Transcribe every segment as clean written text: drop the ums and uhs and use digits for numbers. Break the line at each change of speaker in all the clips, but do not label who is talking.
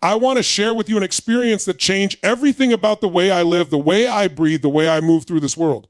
I want to share with you an experience that changed everything about the way I live, the way I breathe, the way I move through this world.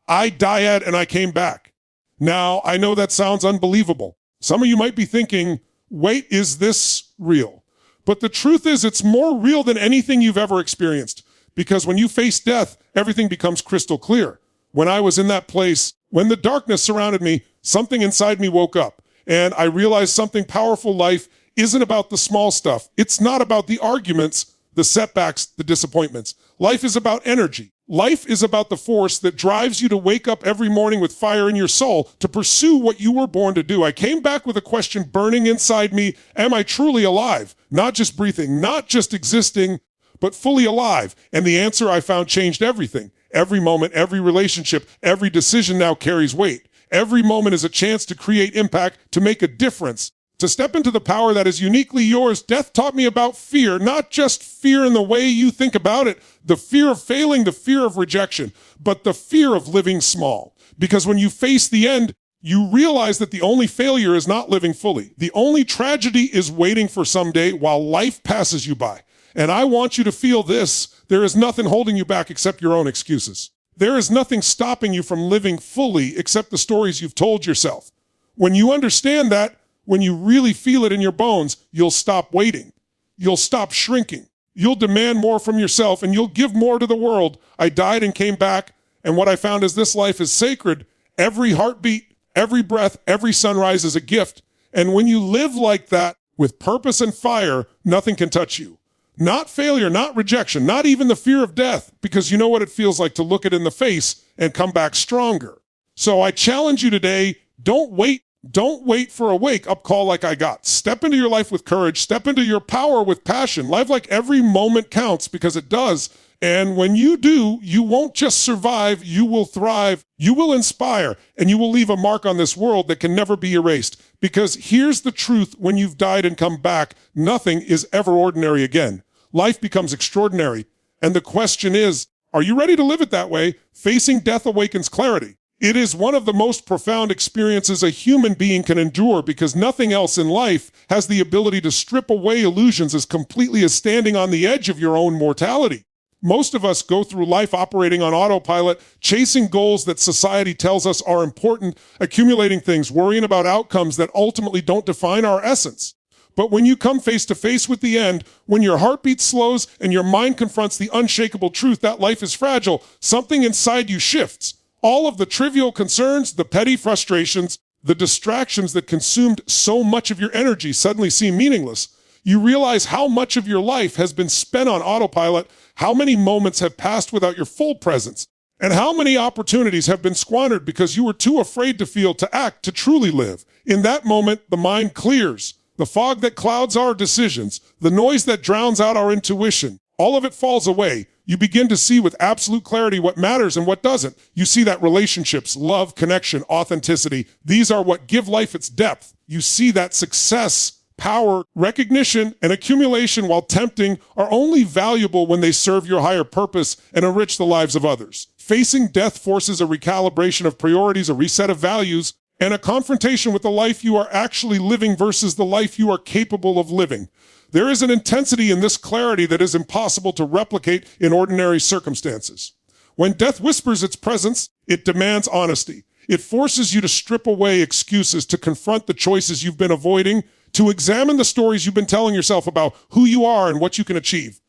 I died and I came back. Now, I know that sounds unbelievable. Some of you might be thinking, wait, is this real? But the truth is, it's more real than anything you've ever experienced. Because when you face death, everything becomes crystal clear. When I was in that place, when the darkness surrounded me, something inside me woke up. And I realized something powerful. Life isn't about the small stuff. It's not about the arguments, the setbacks, the disappointments. Life is about energy. Life is about the force that drives you to wake up every morning with fire in your soul to pursue what you were born to do. I came back with a question burning inside me. Am I truly alive? Not just breathing, not just existing, but fully alive. And the answer I found changed everything. Every moment, every relationship, every decision now carries weight. Every moment is a chance to create impact, to make a difference, to step into the power that is uniquely yours. Death taught me about fear, not just fear in the way you think about it, the fear of failing, the fear of rejection, but the fear of living small. Because when you face the end, you realize that the only failure is not living fully. The only tragedy is waiting for someday while life passes you by. And I want you to feel this. There is nothing holding you back except your own excuses. There is nothing stopping you from living fully except the stories you've told yourself. When you understand that, when you really feel it in your bones, you'll stop waiting. You'll stop shrinking. You'll demand more from yourself and you'll give more to the world. I died and came back, and what I found is this life is sacred. Every heartbeat, every breath, every sunrise is a gift. And when you live like that, with purpose and fire, nothing can touch you. Not failure, not rejection, not even the fear of death, because you know what it feels like to look it in the face and come back stronger. So I challenge you today, don't wait. Don't wait for a wake-up call like I got. Step into your life with courage. Step into your power with passion. Life like every moment counts, because it does. And when you do, you won't just survive, you will thrive, you will inspire, and you will leave a mark on this world that can never be erased. Because here's the truth: when you've died and come back, nothing is ever ordinary again. Life becomes extraordinary. And the question is, are you ready to live it that way? Facing death awakens clarity. It is one of the most profound experiences a human being can endure, because nothing else in life has the ability to strip away illusions as completely as standing on the edge of your own mortality. Most of us go through life operating on autopilot, chasing goals that society tells us are important, accumulating things, worrying about outcomes that ultimately don't define our essence. But when you come face to face with the end, when your heartbeat slows and your mind confronts the unshakable truth that life is fragile, something inside you shifts. All of the trivial concerns, the petty frustrations, the distractions that consumed so much of your energy suddenly seem meaningless. You realize how much of your life has been spent on autopilot, how many moments have passed without your full presence, and how many opportunities have been squandered because you were too afraid to feel, to act, to truly live. In that moment, the mind clears. The fog that clouds our decisions, the noise that drowns out our intuition, all of it falls away. You begin to see with absolute clarity what matters and what doesn't. You see that relationships, love, connection, authenticity, these are what give life its depth. You see that success, power, recognition, and accumulation, while tempting, are only valuable when they serve your higher purpose and enrich the lives of others. Facing death forces a recalibration of priorities, a reset of values, and a confrontation with the life you are actually living versus the life you are capable of living. There is an intensity in this clarity that is impossible to replicate in ordinary circumstances. When death whispers its presence, it demands honesty. It forces you to strip away excuses, to confront the choices you've been avoiding, to examine the stories you've been telling yourself about who you are and what you can achieve.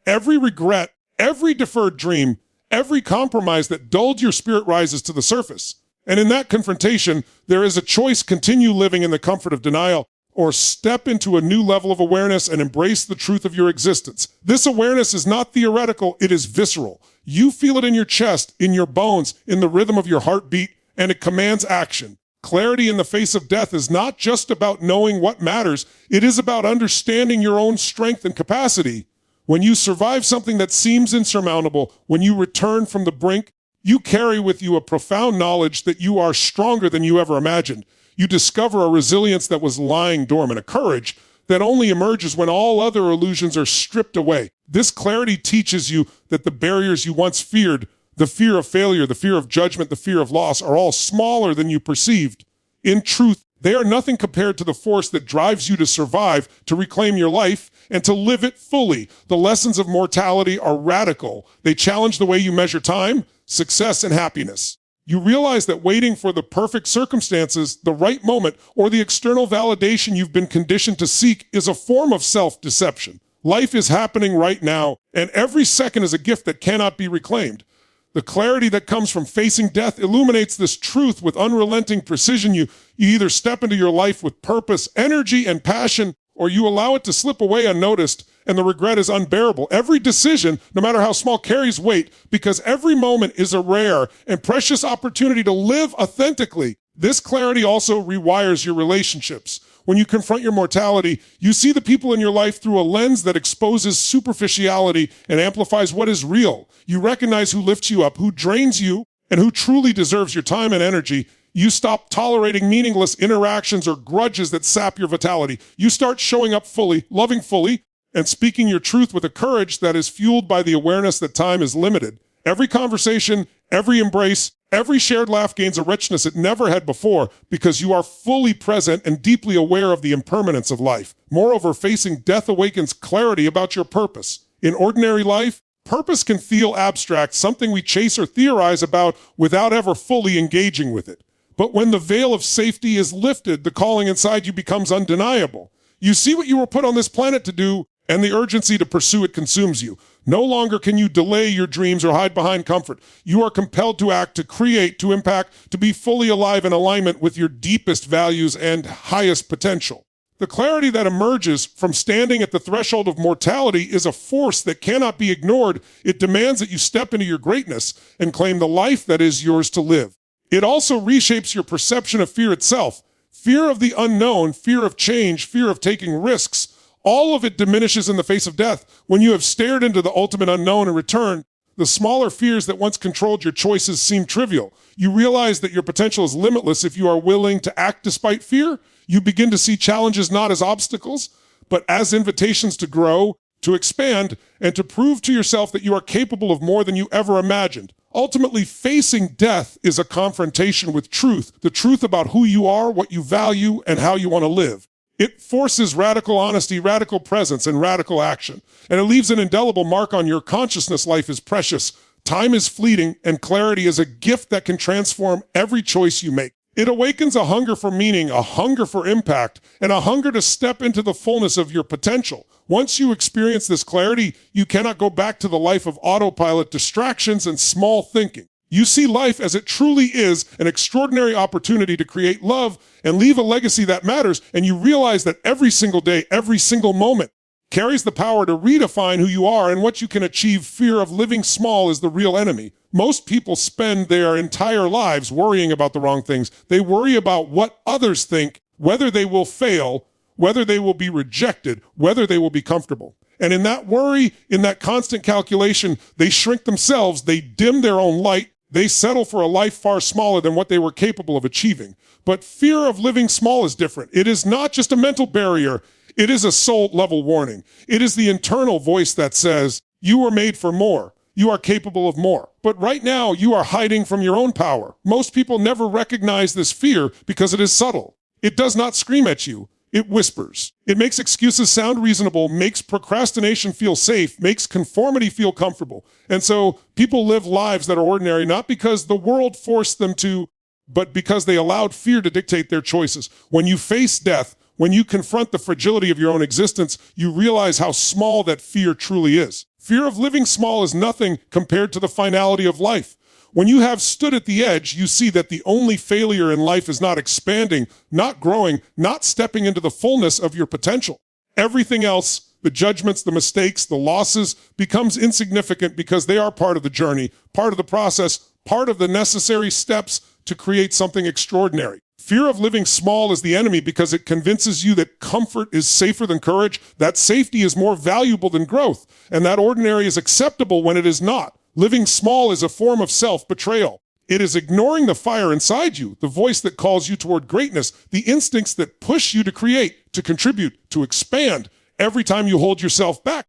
Every regret, every deferred dream, every compromise that dulled your spirit rises to the surface. And in that confrontation, there is a choice: continue living in the comfort of denial, or step into a new level of awareness and embrace the truth of your existence. This awareness is not theoretical, it is visceral. You feel it in your chest, in your bones, in the rhythm of your heartbeat, and it commands action. Clarity in the face of death is not just about knowing what matters, it is about understanding your own strength and capacity. When you survive something that seems insurmountable, when you return from the brink, you carry with you a profound knowledge that you are stronger than you ever imagined. You discover a resilience that was lying dormant, a courage that only emerges when all other illusions are stripped away. This clarity teaches you that the barriers you once feared, the fear of failure, the fear of judgment, the fear of loss, are all smaller than you perceived. In truth, They are nothing compared to the force that drives you to survive, to reclaim your life, and to live it fully. The lessons of mortality are radical. They challenge the way you measure time, success, and happiness. You realize that waiting for the perfect circumstances, the right moment, or the external validation you've been conditioned to seek is a form of self-deception. Life is happening right now, and every second is a gift that cannot be reclaimed. The clarity that comes from facing death illuminates this truth with unrelenting precision. You either step into your life with purpose, energy, and passion, or you allow it to slip away unnoticed, and the regret is unbearable. Every decision, no matter how small, carries weight because every moment is a rare and precious opportunity to live authentically. This clarity also rewires your relationships. When you confront your mortality, you see the people in your life through a lens that exposes superficiality and amplifies what is real. You recognize who lifts you up, who drains you, and who truly deserves your time and energy. You stop tolerating meaningless interactions or grudges that sap your vitality. You start showing up fully, loving fully, and speaking your truth with a courage that is fueled by the awareness that time is limited. Every conversation, every embrace, every shared laugh gains a richness it never had before because you are fully present and deeply aware of the impermanence of life. Moreover, facing death awakens clarity about your purpose. In ordinary life, purpose can feel abstract, something we chase or theorize about without ever fully engaging with it. But when the veil of safety is lifted, the calling inside you becomes undeniable. You see what you were put on this planet to do, and the urgency to pursue it consumes you. No longer can you delay your dreams or hide behind comfort. You are compelled to act, to create, to impact, to be fully alive in alignment with your deepest values and highest potential. The clarity that emerges from standing at the threshold of mortality is a force that cannot be ignored. It demands that you step into your greatness and claim the life that is yours to live. It also reshapes your perception of fear itself. Fear of the unknown, fear of change, fear of taking risks. All of it diminishes in the face of death. When you have stared into the ultimate unknown in return, the smaller fears that once controlled your choices seem trivial. You realize that your potential is limitless if you are willing to act despite fear. You begin to see challenges not as obstacles, but as invitations to grow, to expand, and to prove to yourself that you are capable of more than you ever imagined. Ultimately, facing death is a confrontation with truth, the truth about who you are, what you value, and how you want to live. It forces radical honesty, radical presence, and radical action. And it leaves an indelible mark on your consciousness. Life is precious. Time is fleeting, and clarity is a gift that can transform every choice you make. It awakens a hunger for meaning, a hunger for impact, and a hunger to step into the fullness of your potential. Once you experience this clarity, you cannot go back to the life of autopilot, distractions, and small thinking. You see life as it truly is, an extraordinary opportunity to create love and leave a legacy that matters, and you realize that every single day, every single moment carries the power to redefine who you are and what you can achieve. Fear of living small is the real enemy. Most people spend their entire lives worrying about the wrong things. They worry about what others think, whether they will fail, whether they will be rejected, whether they will be comfortable. And in that worry, in that constant calculation, they shrink themselves, they dim their own light, they settle for a life far smaller than what they were capable of achieving. But fear of living small is different. It is not just a mental barrier. It is a soul-level warning. It is the internal voice that says, you were made for more. You are capable of more. But right now, you are hiding from your own power. Most people never recognize this fear because it is subtle. It does not scream at you. It whispers. It makes excuses sound reasonable, makes procrastination feel safe, makes conformity feel comfortable. And so people live lives that are ordinary, not because the world forced them to, but because they allowed fear to dictate their choices. When you face death, when you confront the fragility of your own existence, you realize how small that fear truly is. Fear of living small is nothing compared to the finality of life. When you have stood at the edge, you see that the only failure in life is not expanding, not growing, not stepping into the fullness of your potential. Everything else, the judgments, the mistakes, the losses, becomes insignificant because they are part of the journey, part of the process, part of the necessary steps to create something extraordinary. Fear of living small is the enemy because it convinces you that comfort is safer than courage, that safety is more valuable than growth, and that ordinary is acceptable when it is not. Living small is a form of self-betrayal. It is ignoring the fire inside you, the voice that calls you toward greatness, the instincts that push you to create, to contribute, to expand. Every time you hold yourself back,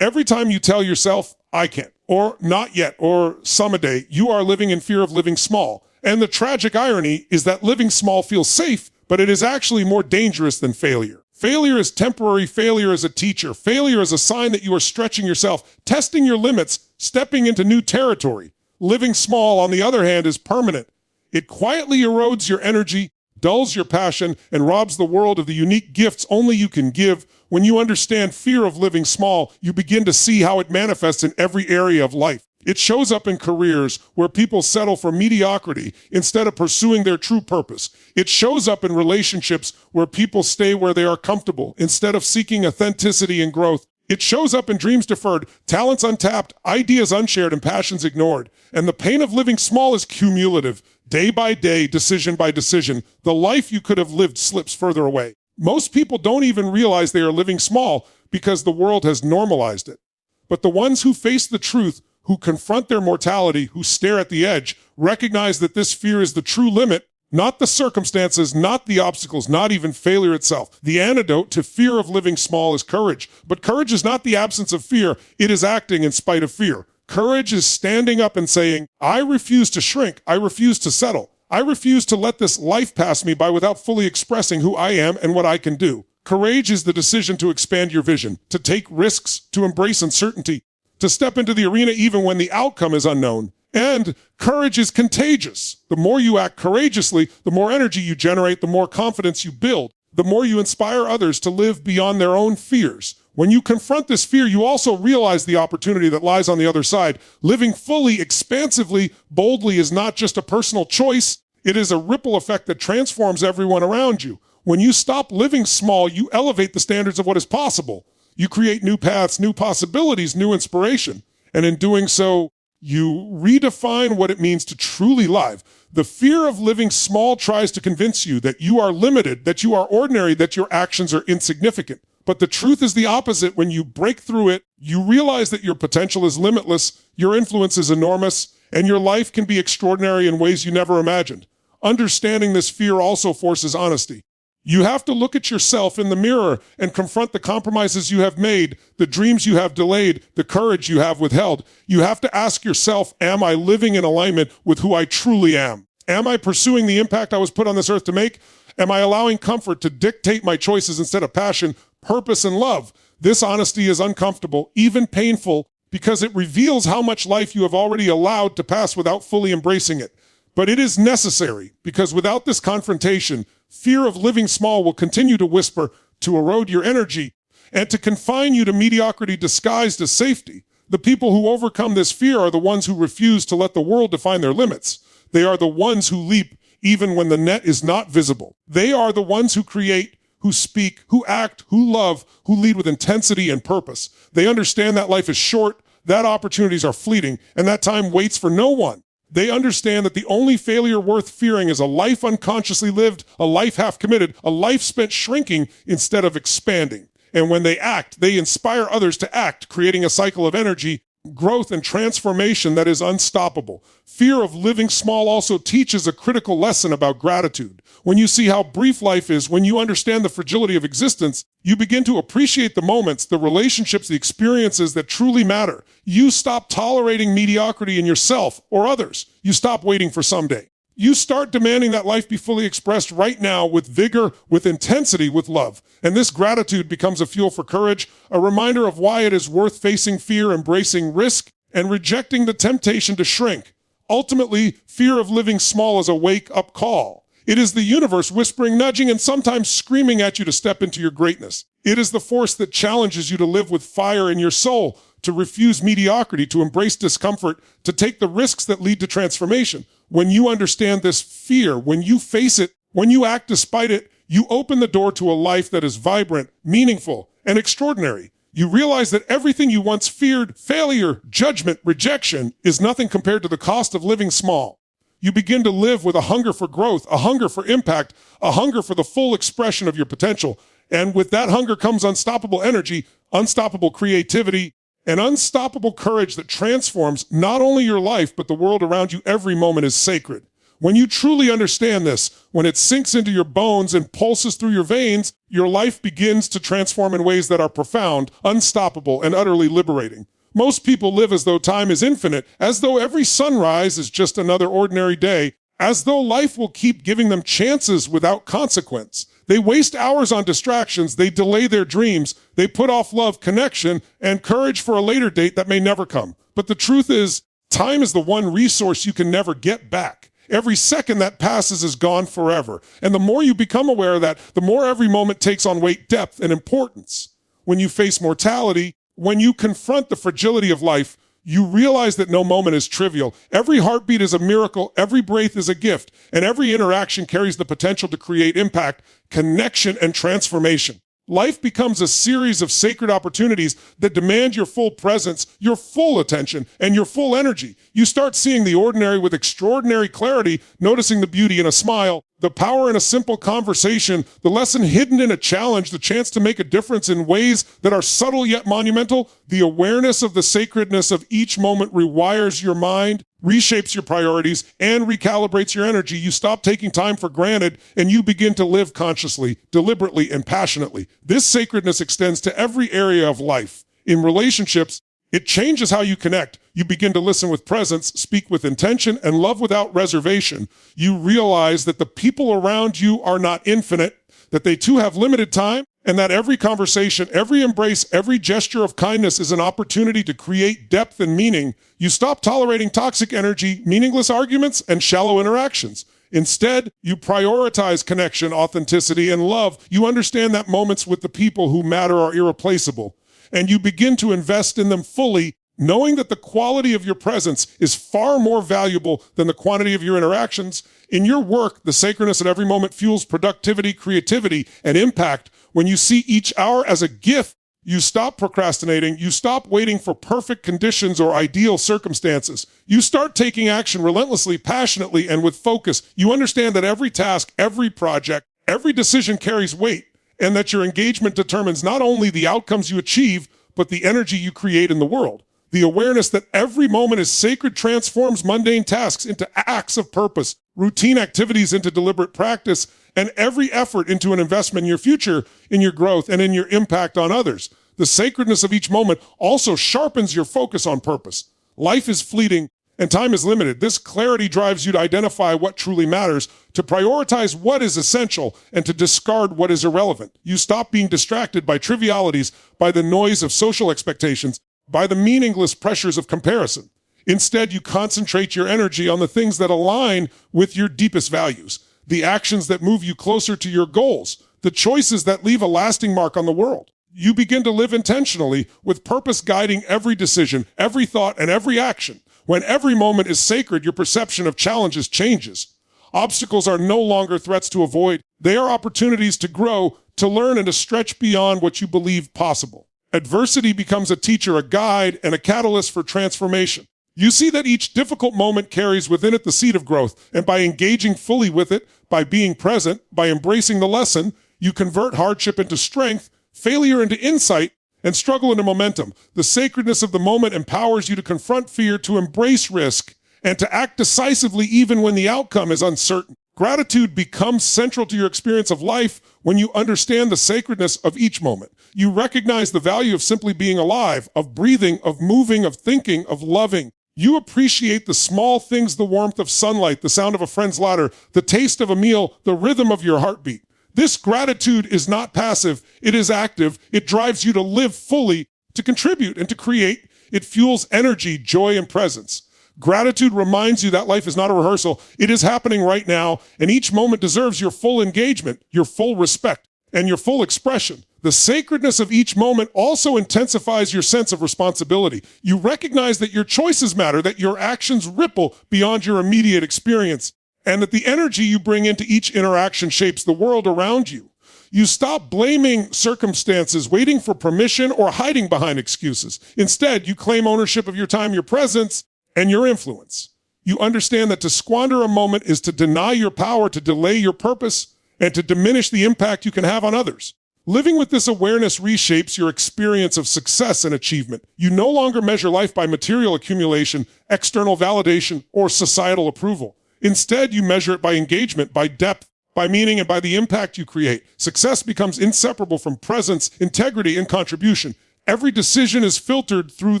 every time you tell yourself, I can't, or not yet, or some a day, you are living in fear of living small. And the tragic irony is that living small feels safe, but it is actually more dangerous than failure. Failure is temporary. Failure is a teacher. Failure is a sign that you are stretching yourself, testing your limits, stepping into new territory. Living small, on the other hand, is permanent. It quietly erodes your energy, dulls your passion, and robs the world of the unique gifts only you can give. When you understand fear of living small, you begin to see how it manifests in every area of life. It shows up in careers where people settle for mediocrity instead of pursuing their true purpose. It shows up in relationships where people stay where they are comfortable instead of seeking authenticity and growth. It shows up in dreams deferred, talents untapped, ideas unshared, and passions ignored. And the pain of living small is cumulative. Day by day, decision by decision, the life you could have lived slips further away. Most people don't even realize they are living small because the world has normalized it. But the ones who face the truth, who confront their mortality, who stare at the edge, recognize that this fear is the true limit, not the circumstances, not the obstacles, not even failure itself. The antidote to fear of living small is courage. But courage is not the absence of fear, it is acting in spite of fear. Courage is standing up and saying, I refuse to shrink, I refuse to settle. I refuse to let this life pass me by without fully expressing who I am and what I can do. Courage is the decision to expand your vision, to take risks, to embrace uncertainty, to step into the arena even when the outcome is unknown. And courage is contagious. The more you act courageously, the more energy you generate, the more confidence you build, the more you inspire others to live beyond their own fears. When you confront this fear, you also realize the opportunity that lies on the other side. Living fully, expansively, boldly is not just a personal choice. It is a ripple effect that transforms everyone around you. When you stop living small, you elevate the standards of what is possible. You create new paths, new possibilities, new inspiration. And in doing so, you redefine what it means to truly live. The fear of living small tries to convince you that you are limited, that you are ordinary, that your actions are insignificant. But the truth is the opposite. When you break through it, you realize that your potential is limitless, your influence is enormous, and your life can be extraordinary in ways you never imagined. Understanding this fear also forces honesty. You have to look at yourself in the mirror and confront the compromises you have made, the dreams you have delayed, the courage you have withheld. You have to ask yourself, am I living in alignment with who I truly am? Am I pursuing the impact I was put on this earth to make? Am I allowing comfort to dictate my choices instead of passion, purpose, and love? This honesty is uncomfortable, even painful, because it reveals how much life you have already allowed to pass without fully embracing it. But it is necessary, because without this confrontation, fear of living small will continue to whisper, to erode your energy, and to confine you to mediocrity disguised as safety. The people who overcome this fear are the ones who refuse to let the world define their limits. They are the ones who leap even when the net is not visible. They are the ones who create, who speak, who act, who love, who lead with intensity and purpose. They understand that life is short, that opportunities are fleeting, and that time waits for no one. They understand that the only failure worth fearing is a life unconsciously lived, a life half committed, a life spent shrinking instead of expanding. And when they act, they inspire others to act, creating a cycle of energy, growth, and transformation that is unstoppable. Fear of living small also teaches a critical lesson about gratitude. When you see how brief life is, when you understand the fragility of existence, you begin to appreciate the moments, the relationships, the experiences that truly matter. You stop tolerating mediocrity in yourself or others. You stop waiting for someday. You start demanding that life be fully expressed right now with vigor, with intensity, with love. And this gratitude becomes a fuel for courage, a reminder of why it is worth facing fear, embracing risk, and rejecting the temptation to shrink. Ultimately, fear of living small is a wake-up call. It is the universe whispering, nudging, and sometimes screaming at you to step into your greatness. It is the force that challenges you to live with fire in your soul, to refuse mediocrity, to embrace discomfort, to take the risks that lead to transformation. When you understand this fear, when you face it, when you act despite it, you open the door to a life that is vibrant, meaningful, and extraordinary. You realize that everything you once feared, failure, judgment, rejection, is nothing compared to the cost of living small. You begin to live with a hunger for growth, a hunger for impact, a hunger for the full expression of your potential. And with that hunger comes unstoppable energy, unstoppable creativity, and unstoppable courage that transforms not only your life, but the world around you. Every moment is sacred. When you truly understand this, when it sinks into your bones and pulses through your veins, your life begins to transform in ways that are profound, unstoppable, and utterly liberating. Most people live as though time is infinite, as though every sunrise is just another ordinary day. as though life will keep giving them chances without consequence. They waste hours on distractions, they delay their dreams, they put off love, connection, and courage for a later date that may never come. But the truth is, time is the one resource you can never get back. Every second that passes is gone forever. And the more you become aware of that, the more every moment takes on weight, depth, and importance. When you face mortality, when you confront the fragility of life, you realize that no moment is trivial. Every heartbeat is a miracle, every breath is a gift, and every interaction carries the potential to create impact, connection, and transformation. Life becomes a series of sacred opportunities that demand your full presence, your full attention, and your full energy. You start seeing the ordinary with extraordinary clarity, noticing the beauty in a smile, the power in a simple conversation, the lesson hidden in a challenge, the chance to make a difference in ways that are subtle yet monumental. The awareness of the sacredness of each moment rewires your mind, reshapes your priorities, and recalibrates your energy. You stop taking time for granted, and you begin to live consciously, deliberately, and passionately. This sacredness extends to every area of life. In relationships, it changes how you connect. You begin to listen with presence, speak with intention, and love without reservation. You realize that the people around you are not infinite, that they too have limited time, and that every conversation, every embrace, every gesture of kindness is an opportunity to create depth and meaning. You stop tolerating toxic energy, meaningless arguments, and shallow interactions. Instead, you prioritize connection, authenticity, and love. You understand that moments with the people who matter are irreplaceable, and you begin to invest in them fully, knowing that the quality of your presence is far more valuable than the quantity of your interactions. In your work, the sacredness at every moment fuels productivity, creativity, and impact. When you see each hour as a gift, you stop procrastinating, you stop waiting for perfect conditions or ideal circumstances. You start taking action relentlessly, passionately, and with focus. You understand that every task, every project, every decision carries weight, and that your engagement determines not only the outcomes you achieve, but the energy you create in the world. The awareness that every moment is sacred transforms mundane tasks into acts of purpose, routine activities into deliberate practice, and every effort into an investment in your future, in your growth, and in your impact on others. The sacredness of each moment also sharpens your focus on purpose. Life is fleeting, and time is limited. This clarity drives you to identify what truly matters, to prioritize what is essential, and to discard what is irrelevant. You stop being distracted by trivialities, by the noise of social expectations, by the meaningless pressures of comparison. Instead, you concentrate your energy on the things that align with your deepest values, the actions that move you closer to your goals, the choices that leave a lasting mark on the world. You begin to live intentionally, with purpose guiding every decision, every thought, and every action. When every moment is sacred, your perception of challenges changes. Obstacles are no longer threats to avoid. They are opportunities to grow, to learn, and to stretch beyond what you believed possible. Adversity becomes a teacher, a guide, and a catalyst for transformation. You see that each difficult moment carries within it the seed of growth, and by engaging fully with it, by being present, by embracing the lesson, you convert hardship into strength, failure into insight, and struggle into momentum. The sacredness of the moment empowers you to confront fear, to embrace risk, and to act decisively even when the outcome is uncertain. Gratitude becomes central to your experience of life when you understand the sacredness of each moment. You recognize the value of simply being alive, of breathing, of moving, of thinking, of loving. You appreciate the small things, the warmth of sunlight, the sound of a friend's laughter, the taste of a meal, the rhythm of your heartbeat. This gratitude is not passive, it is active. It drives you to live fully, to contribute, and to create. It fuels energy, joy, and presence. Gratitude reminds you that life is not a rehearsal. It is happening right now, and each moment deserves your full engagement, your full respect, and your full expression. The sacredness of each moment also intensifies your sense of responsibility. You recognize that your choices matter, that your actions ripple beyond your immediate experience, and that the energy you bring into each interaction shapes the world around you. You stop blaming circumstances, waiting for permission, or hiding behind excuses. Instead, you claim ownership of your time, your presence, and your influence. You understand that to squander a moment is to deny your power, to delay your purpose, and to diminish the impact you can have on others. Living with this awareness reshapes your experience of success and achievement. You no longer measure life by material accumulation, external validation, or societal approval. Instead, you measure it by engagement, by depth, by meaning, and by the impact you create. Success becomes inseparable from presence, integrity, and contribution. Every decision is filtered through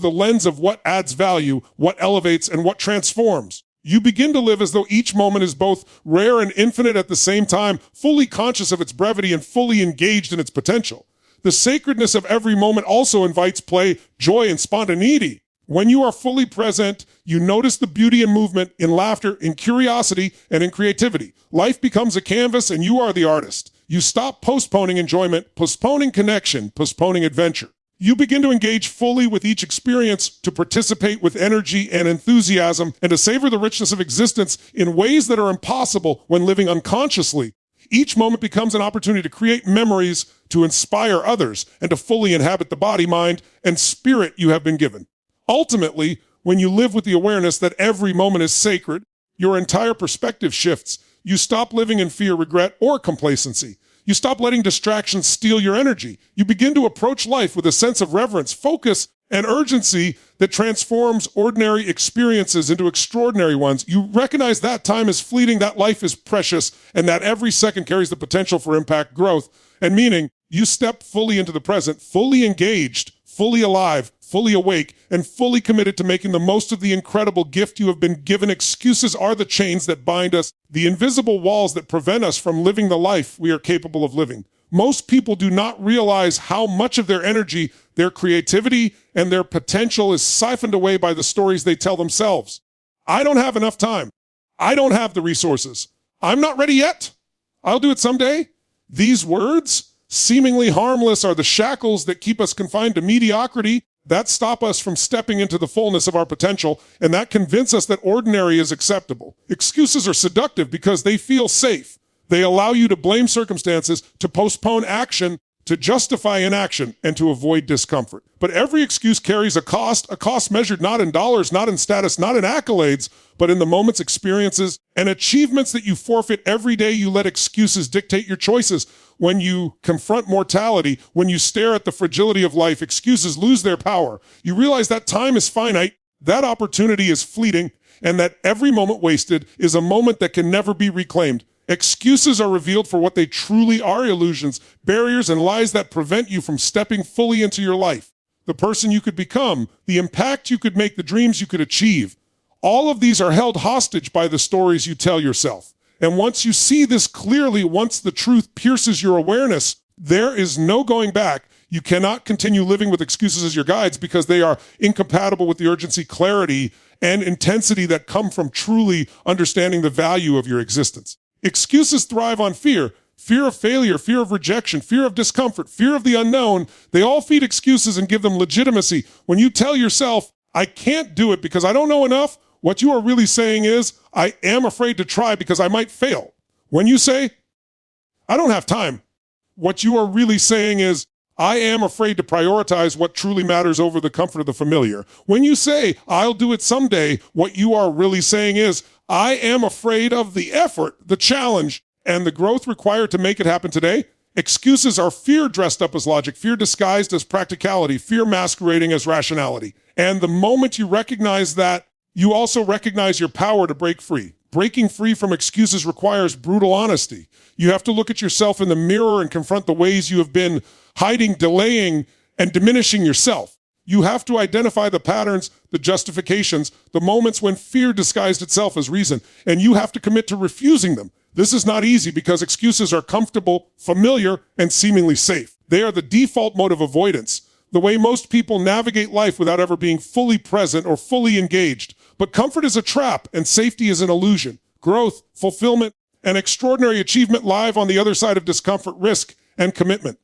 the lens of what adds value, what elevates, and what transforms. You begin to live as though each moment is both rare and infinite at the same time, fully conscious of its brevity and fully engaged in its potential. The sacredness of every moment also invites play, joy, and spontaneity. When you are fully present, you notice the beauty in movement, in laughter, in curiosity, and in creativity. Life becomes a canvas and you are the artist. You stop postponing enjoyment, postponing connection, postponing adventure. You begin to engage fully with each experience, to participate with energy and enthusiasm, and to savor the richness of existence in ways that are impossible when living unconsciously. Each moment becomes an opportunity to create memories, to inspire others, and to fully inhabit the body, mind, and spirit you have been given. Ultimately, when you live with the awareness that every moment is sacred, your entire perspective shifts. You stop living in fear, regret, or complacency. You stop letting distractions steal your energy. You begin to approach life with a sense of reverence, focus, and urgency that transforms ordinary experiences into extraordinary ones. You recognize that time is fleeting, that life is precious, and that every second carries the potential for impact, growth, and meaning. You step fully into the present, fully engaged, fully alive, fully awake, and fully committed to making the most of the incredible gift you have been given. Excuses are the chains that bind us, the invisible walls that prevent us from living the life we are capable of living. Most people do not realize how much of their energy, their creativity, and their potential is siphoned away by the stories they tell themselves. I don't have enough time. I don't have the resources. I'm not ready yet. I'll do it someday. These words, seemingly harmless, are the shackles that keep us confined to mediocrity, that stop us from stepping into the fullness of our potential, and that convince us that ordinary is acceptable. Excuses are seductive because they feel safe. They allow you to blame circumstances, to postpone action, to justify inaction, and to avoid discomfort. But every excuse carries a cost measured not in dollars, not in status, not in accolades, but in the moments, experiences, and achievements that you forfeit every day you let excuses dictate your choices. When you confront mortality, when you stare at the fragility of life, excuses lose their power. You realize that time is finite, that opportunity is fleeting, and that every moment wasted is a moment that can never be reclaimed. Excuses are revealed for what they truly are: illusions, barriers, and lies that prevent you from stepping fully into your life, the person you could become, the impact you could make, the dreams you could achieve. All of these are held hostage by the stories you tell yourself. And once you see this clearly, once the truth pierces your awareness, there is no going back. You cannot continue living with excuses as your guides because they are incompatible with the urgency, clarity, and intensity that come from truly understanding the value of your existence. Excuses thrive on fear. Fear of failure, fear of rejection, fear of discomfort, fear of the unknown. They all feed excuses and give them legitimacy. When you tell yourself, I can't do it because I don't know enough, what you are really saying is, I am afraid to try because I might fail. When you say, I don't have time, what you are really saying is, I am afraid to prioritize what truly matters over the comfort of the familiar. When you say, I'll do it someday, what you are really saying is, I am afraid of the effort, the challenge, and the growth required to make it happen today. Excuses are fear dressed up as logic, fear disguised as practicality, fear masquerading as rationality. And the moment you recognize that, you also recognize your power to break free. Breaking free from excuses requires brutal honesty. You have to look at yourself in the mirror and confront the ways you have been hiding, delaying, and diminishing yourself. You have to identify the patterns, the justifications, the moments when fear disguised itself as reason, and you have to commit to refusing them. This is not easy because excuses are comfortable, familiar, and seemingly safe. They are the default mode of avoidance, the way most people navigate life without ever being fully present or fully engaged. But comfort is a trap, and safety is an illusion. Growth, fulfillment, and extraordinary achievement lie on the other side of discomfort, risk, and commitment.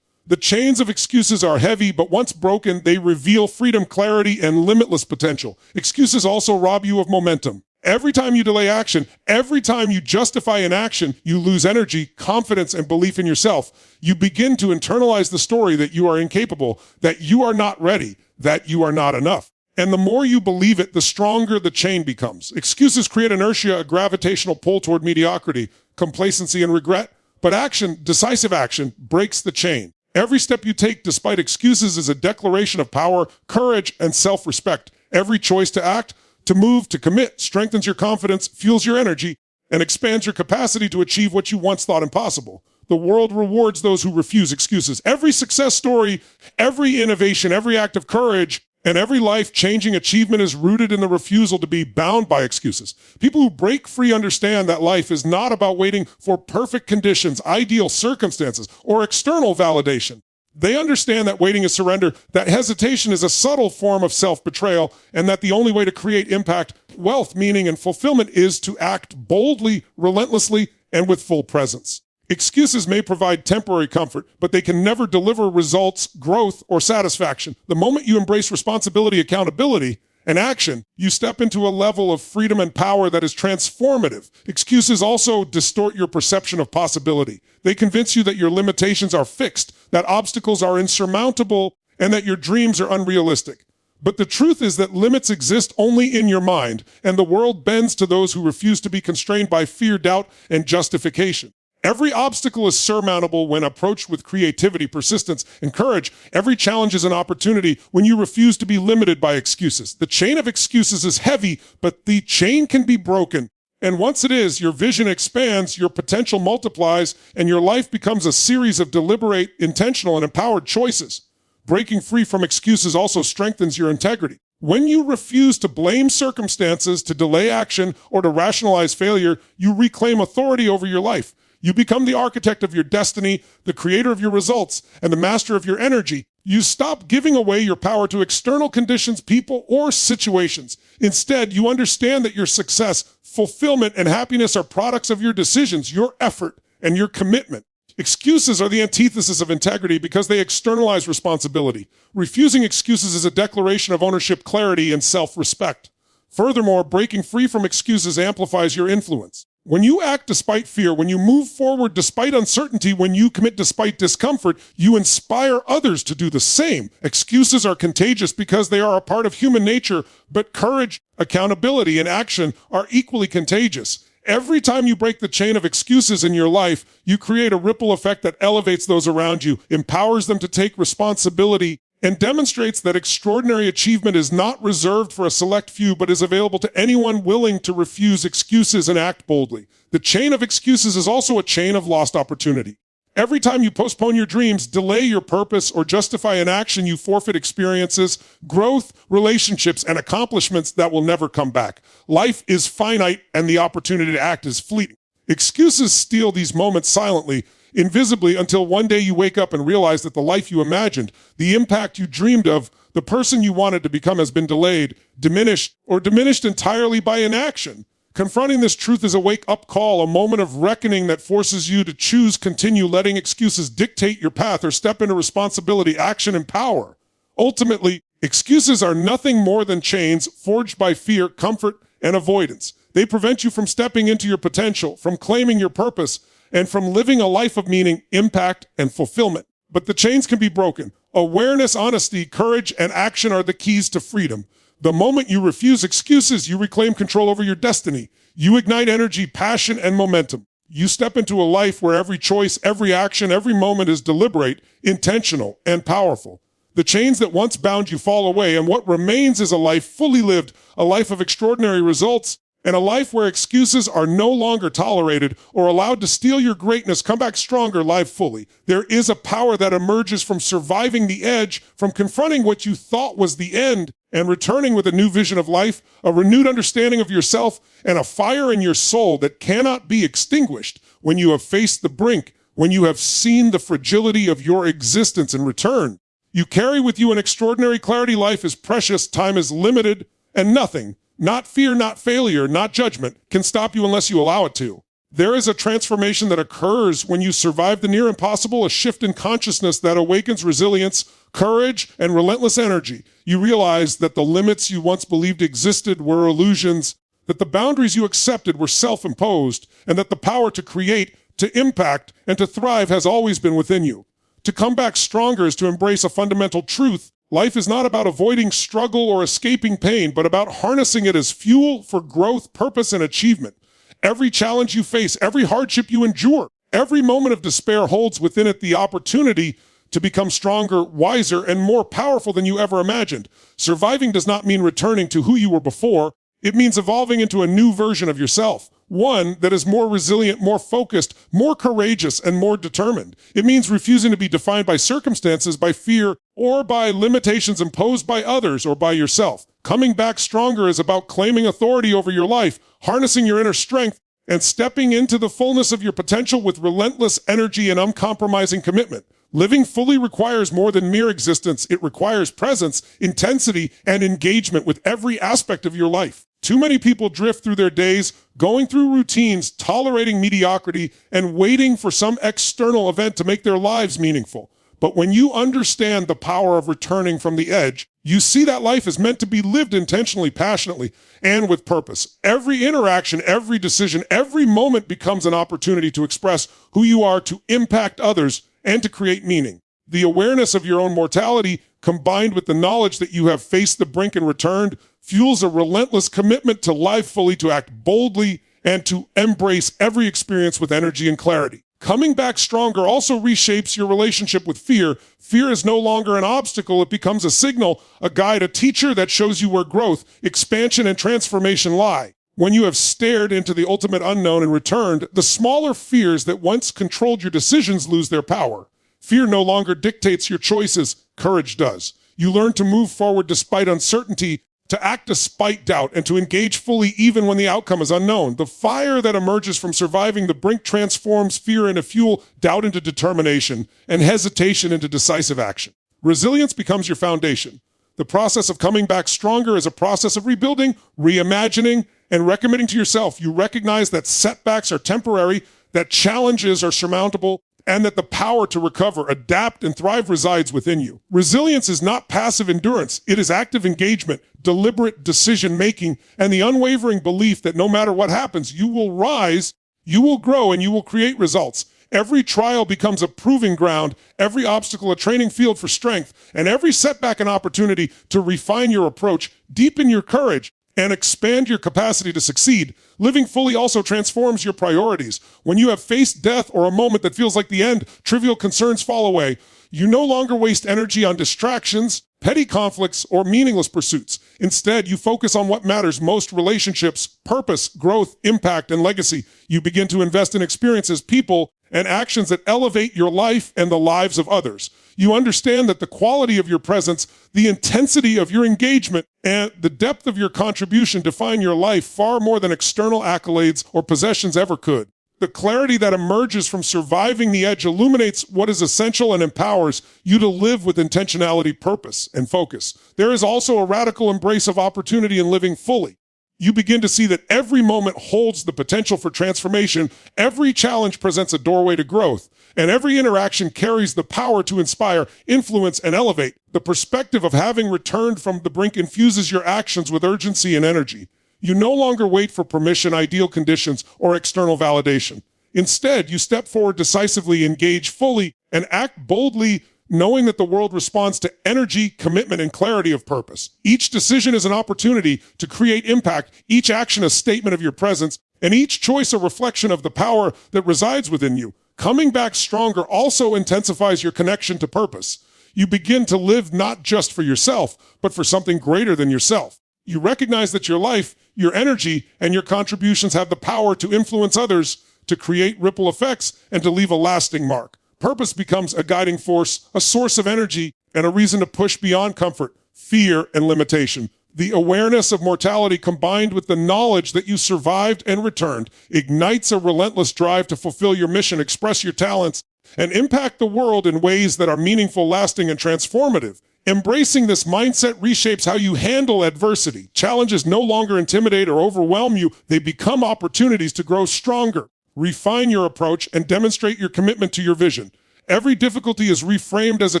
The chains of excuses are heavy, but once broken, they reveal freedom, clarity, and limitless potential. Excuses also rob you of momentum. Every time you delay action, every time you justify inaction, you lose energy, confidence, and belief in yourself. You begin to internalize the story that you are incapable, that you are not ready, that you are not enough. And the more you believe it, the stronger the chain becomes. Excuses create inertia, a gravitational pull toward mediocrity, complacency, and regret. But action, decisive action, breaks the chain. Every step you take despite excuses is a declaration of power, courage, and self-respect. Every choice to act, to move, to commit strengthens your confidence, fuels your energy, and expands your capacity to achieve what you once thought impossible. The world rewards those who refuse excuses. Every success story, every innovation, every act of courage, And every life-changing achievement is rooted in the refusal to be bound by excuses. People who break free understand that life is not about waiting for perfect conditions, ideal circumstances, or external validation. They understand that waiting is surrender, that hesitation is a subtle form of self-betrayal, and that the only way to create impact, wealth, meaning, and fulfillment is to act boldly, relentlessly, and with full presence. Excuses may provide temporary comfort, but they can never deliver results, growth, or satisfaction. The moment you embrace responsibility, accountability, and action, you step into a level of freedom and power that is transformative. Excuses also distort your perception of possibility. They convince you that your limitations are fixed, that obstacles are insurmountable, and that your dreams are unrealistic. But the truth is that limits exist only in your mind, and the world bends to those who refuse to be constrained by fear, doubt, and justification. Every obstacle is surmountable when approached with creativity, persistence, and courage. Every challenge is an opportunity when you refuse to be limited by excuses. The chain of excuses is heavy, but the chain can be broken. And once it is, your vision expands, your potential multiplies, and your life becomes a series of deliberate, intentional, and empowered choices. Breaking free from excuses also strengthens your integrity. When you refuse to blame circumstances, to delay action, or to rationalize failure, you reclaim authority over your life. You become the architect of your destiny, the creator of your results, and the master of your energy. You stop giving away your power to external conditions, people, or situations. Instead, you understand that your success, fulfillment, and happiness are products of your decisions, your effort, and your commitment. Excuses are the antithesis of integrity because they externalize responsibility. Refusing excuses is a declaration of ownership, clarity, and self-respect. Furthermore, breaking free from excuses amplifies your influence. When you act despite fear, when you move forward despite uncertainty, when you commit despite discomfort, you inspire others to do the same. Excuses are contagious because they are a part of human nature, but courage, accountability, and action are equally contagious. Every time you break the chain of excuses in your life, you create a ripple effect that elevates those around you, empowers them to take responsibility, and demonstrates that extraordinary achievement is not reserved for a select few, but is available to anyone willing to refuse excuses and act boldly. The chain of excuses is also a chain of lost opportunity. Every time you postpone your dreams, delay your purpose, or justify an action, you forfeit experiences, growth, relationships, and accomplishments that will never come back. Life is finite, and the opportunity to act is fleeting. Excuses steal these moments silently, invisibly, until one day you wake up and realize that the life you imagined, the impact you dreamed of, the person you wanted to become has been delayed, diminished, or diminished entirely by inaction. Confronting this truth is a wake-up call, a moment of reckoning that forces you to choose, continue letting excuses dictate your path, or step into responsibility, action, and power. Ultimately, excuses are nothing more than chains forged by fear, comfort, and avoidance. They prevent you from stepping into your potential, from claiming your purpose, and from living a life of meaning, impact, and fulfillment. But the chains can be broken. Awareness, honesty, courage, and action are the keys to freedom. The moment you refuse excuses, you reclaim control over your destiny. You ignite energy, passion, and momentum. You step into a life where every choice, every action, every moment is deliberate, intentional, and powerful. The chains that once bound you fall away, and what remains is a life fully lived, a life of extraordinary results, and a life where excuses are no longer tolerated or allowed to steal your greatness. Come back stronger, live fully. There is a power that emerges from surviving the edge, from confronting what you thought was the end, and returning with a new vision of life, a renewed understanding of yourself, and a fire in your soul that cannot be extinguished when you have faced the brink, when you have seen the fragility of your existence in return. You carry with you an extraordinary clarity. Life is precious, time is limited, and nothing, not fear, not failure, not judgment, can stop you unless you allow it to. There is a transformation that occurs when you survive the near impossible, a shift in consciousness that awakens resilience, courage, and relentless energy. You realize that the limits you once believed existed were illusions, that the boundaries you accepted were self-imposed, and that the power to create, to impact, and to thrive has always been within you. To come back stronger is to embrace a fundamental truth. Life is not about avoiding struggle or escaping pain, but about harnessing it as fuel for growth, purpose, and achievement. Every challenge you face, every hardship you endure, every moment of despair holds within it the opportunity to become stronger, wiser, and more powerful than you ever imagined. Surviving does not mean returning to who you were before. It means evolving into a new version of yourself, one that is more resilient, more focused, more courageous, and more determined. It means refusing to be defined by circumstances, by fear, or by limitations imposed by others or by yourself. Coming back stronger is about claiming authority over your life, harnessing your inner strength, and stepping into the fullness of your potential with relentless energy and uncompromising commitment. Living fully requires more than mere existence. It requires presence, intensity, and engagement with every aspect of your life. Too many people drift through their days, going through routines, tolerating mediocrity, and waiting for some external event to make their lives meaningful. But when you understand the power of returning from the edge, you see that life is meant to be lived intentionally, passionately, and with purpose. Every interaction, every decision, every moment becomes an opportunity to express who you are, to impact others, and to create meaning. The awareness of your own mortality, combined with the knowledge that you have faced the brink and returned, fuels a relentless commitment to live fully, to act boldly, and to embrace every experience with energy and clarity. Coming back stronger also reshapes your relationship with fear. Fear is no longer an obstacle. It becomes a signal, a guide, a teacher that shows you where growth, expansion, and transformation lie. When you have stared into the ultimate unknown and returned, the smaller fears that once controlled your decisions lose their power. Fear no longer dictates your choices. Courage does. You learn to move forward despite uncertainty, to act despite doubt, and to engage fully even when the outcome is unknown. The fire that emerges from surviving the brink transforms fear into fuel, doubt into determination, and hesitation into decisive action. Resilience becomes your foundation. The process of coming back stronger is a process of rebuilding, reimagining, and recommitting to yourself. You recognize that setbacks are temporary, that challenges are surmountable, and that the power to recover, adapt, and thrive resides within you. Resilience is not passive endurance. It is active engagement, deliberate decision-making, and the unwavering belief that no matter what happens, you will rise, you will grow, and you will create results. Every trial becomes a proving ground, every obstacle a training field for strength, and every setback an opportunity to refine your approach, deepen your courage, and expand your capacity to succeed. Living fully also transforms your priorities. When you have faced death or a moment that feels like the end, trivial concerns fall away. You no longer waste energy on distractions, petty conflicts, or meaningless pursuits. Instead, you focus on what matters most: relationships, purpose, growth, impact, and legacy. You begin to invest in experiences, people, and actions that elevate your life and the lives of others. You understand that the quality of your presence, the intensity of your engagement, and the depth of your contribution define your life far more than external accolades or possessions ever could. The clarity that emerges from surviving the edge illuminates what is essential and empowers you to live with intentionality, purpose, and focus. There is also a radical embrace of opportunity in living fully. You begin to see that every moment holds the potential for transformation, every challenge presents a doorway to growth, and every interaction carries the power to inspire, influence, and elevate. The perspective of having returned from the brink infuses your actions with urgency and energy. You no longer wait for permission, ideal conditions, or external validation. Instead, you step forward decisively, engage fully, and act boldly, knowing that the world responds to energy, commitment, and clarity of purpose. Each decision is an opportunity to create impact, each action a statement of your presence, and each choice a reflection of the power that resides within you. Coming back stronger also intensifies your connection to purpose. You begin to live not just for yourself, but for something greater than yourself. You recognize that your life, your energy, and your contributions have the power to influence others, to create ripple effects, and to leave a lasting mark. Purpose becomes a guiding force, a source of energy, and a reason to push beyond comfort, fear, and limitation. The awareness of mortality combined with the knowledge that you survived and returned ignites a relentless drive to fulfill your mission, express your talents, and impact the world in ways that are meaningful, lasting, and transformative. Embracing this mindset reshapes how you handle adversity. Challenges no longer intimidate or overwhelm you. They become opportunities to grow stronger. Refine your approach, and demonstrate your commitment to your vision. Every difficulty is reframed as a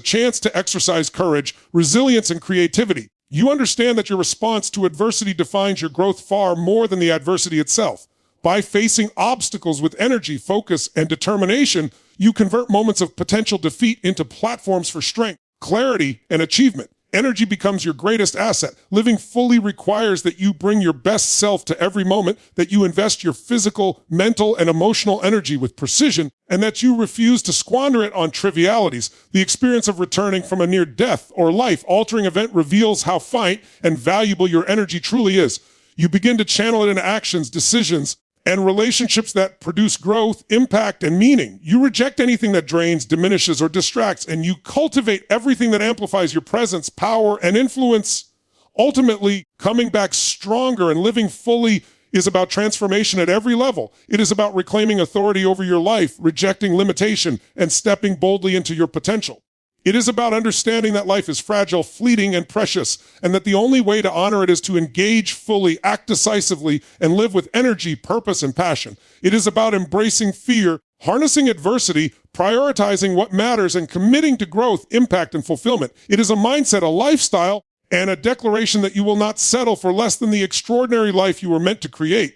chance to exercise courage, resilience, and creativity. You understand that your response to adversity defines your growth far more than the adversity itself. By facing obstacles with energy, focus, and determination, you convert moments of potential defeat into platforms for strength, clarity, and achievement. Energy becomes your greatest asset. Living fully requires that you bring your best self to every moment, that you invest your physical, mental, and emotional energy with precision, and that you refuse to squander it on trivialities. The experience of returning from a near-death or life-altering event reveals how finite and valuable your energy truly is. You begin to channel it into actions, decisions, and relationships that produce growth, impact, and meaning. You reject anything that drains, diminishes, or distracts, and you cultivate everything that amplifies your presence, power, and influence. Ultimately, coming back stronger and living fully is about transformation at every level. It is about reclaiming authority over your life, rejecting limitation, and stepping boldly into your potential. It is about understanding that life is fragile, fleeting, and precious, and that the only way to honor it is to engage fully, act decisively, and live with energy, purpose, and passion. It is about embracing fear, harnessing adversity, prioritizing what matters, and committing to growth, impact, and fulfillment. It is a mindset, a lifestyle, and a declaration that you will not settle for less than the extraordinary life you were meant to create.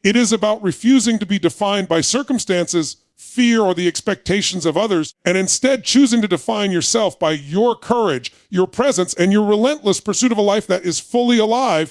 It is about refusing to be defined by circumstances, fear, or the expectations of others, and instead choosing to define yourself by your courage, your presence, and your relentless pursuit of a life that is fully alive,